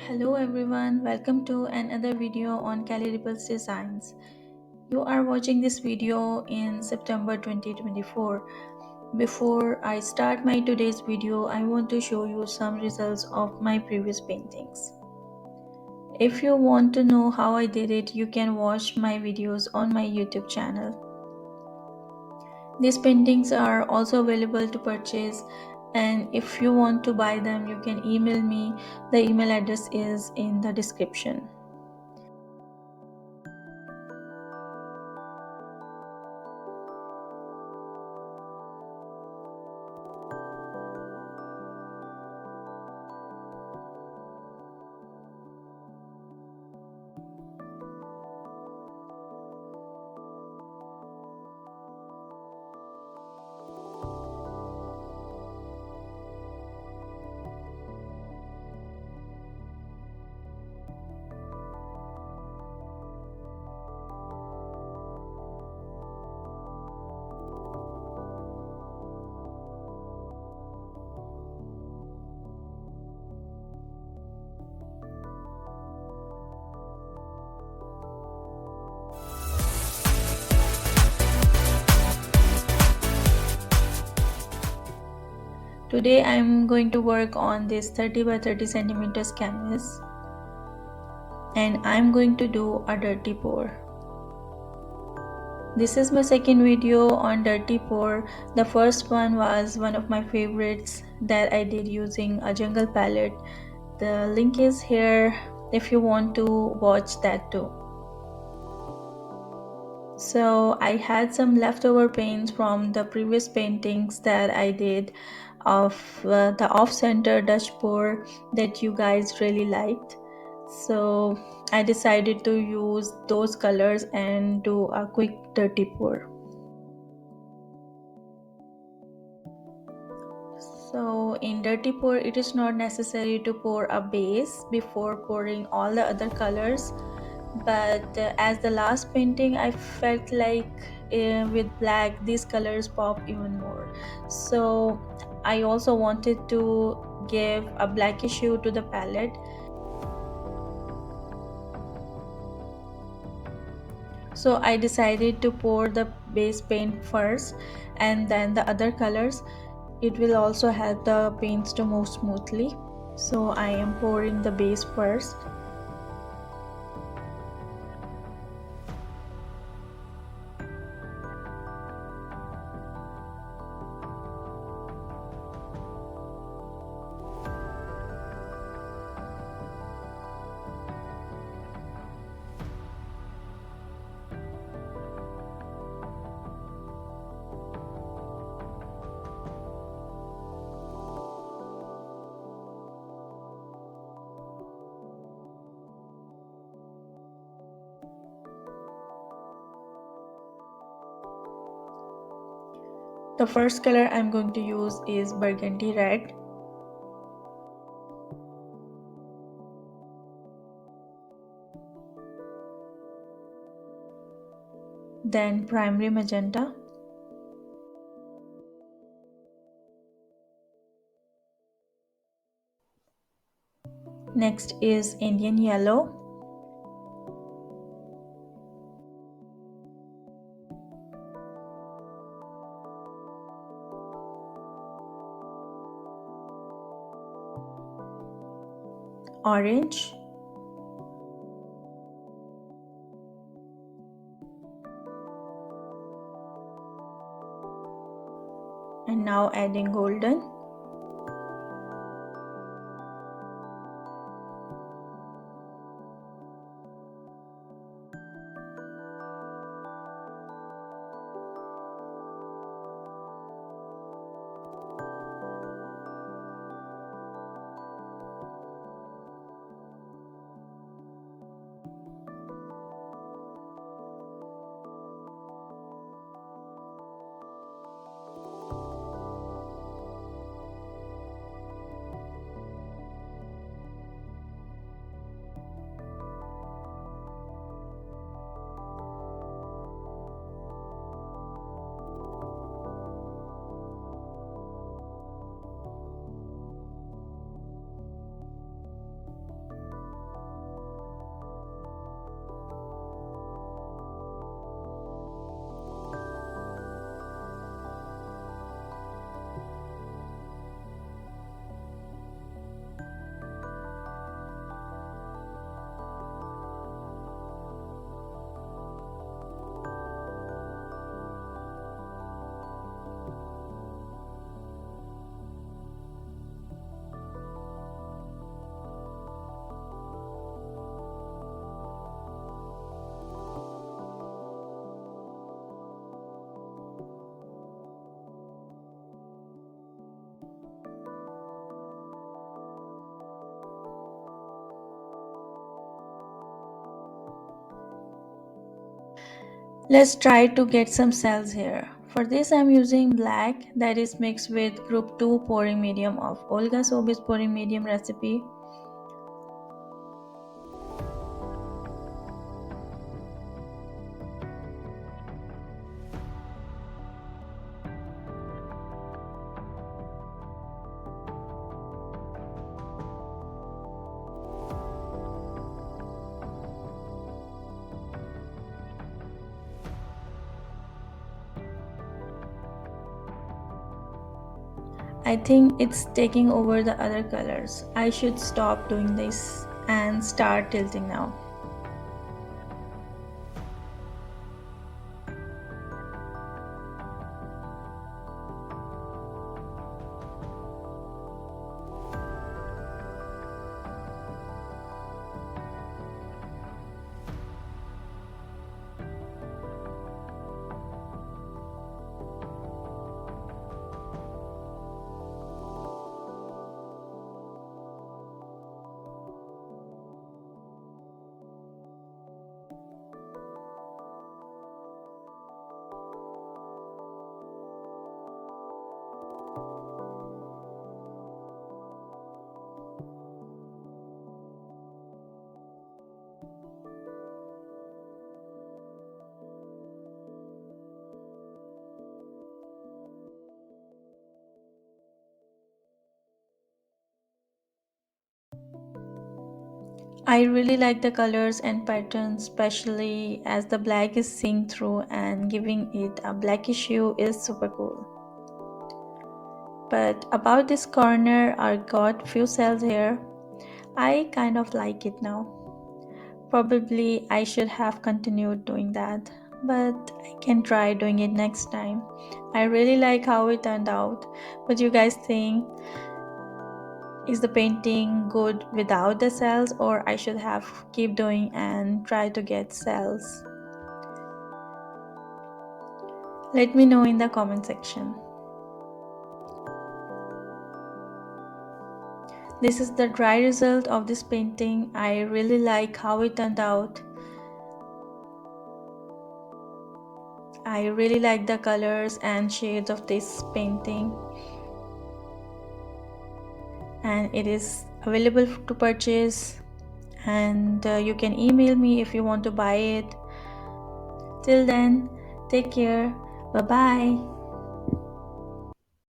Hello everyone, welcome to another video on Calibre's designs. You are watching this video in September 2024. Before I start my today's video, I want to show you some results of my previous paintings. If you want to know how I did it, you can watch my videos on my YouTube channel. These paintings are also available to purchase, and if you want to buy them, you can email me. The email address is in the description. Today I am going to work on this 30 by 30 centimeters canvas, and I am going to do a dirty pour. This is my second video on dirty pour. The first one was one of my favorites that I did using a jungle palette. The link is here if you want to watch that too. So I had some leftover paints from the previous paintings that I did of the off-center Dutch pour that you guys really liked. So I decided to use those colors and do a quick dirty pour. So in dirty pour, it is not necessary to pour a base before pouring all the other colors. But as the last painting, I felt like with black these colors pop even more, so I also wanted to give a blackish hue to the palette. So I decided to pour the base paint first and then the other colors. It will also help the paints to move smoothly, so I am pouring the base first. The first color I'm going to use is burgundy red. Then primary magenta. Next is Indian yellow. Orange. And now adding golden. Let's try to get some cells here. For this I'm using black that is mixed with group 2 pouring medium of Olga Sobi's pouring medium recipe. I think it's taking over the other colors. I should stop doing this and start tilting now. I really like the colors and patterns, especially as the black is seeing through and giving it a blackish hue is super cool. But about this corner, I got few cells here. I kind of like it now. Probably I should have continued doing that, but I can try doing it next time. I really like how it turned out. What do you guys think? Is the painting good without the cells, or I should have keep doing and try to get cells? Let me know in the comment section. This is the dry result of this painting. I really like how it turned out. I really like the colors and shades of this painting, and it is available to purchase, and you can email me if you want to buy it. Till then, take care. Bye bye.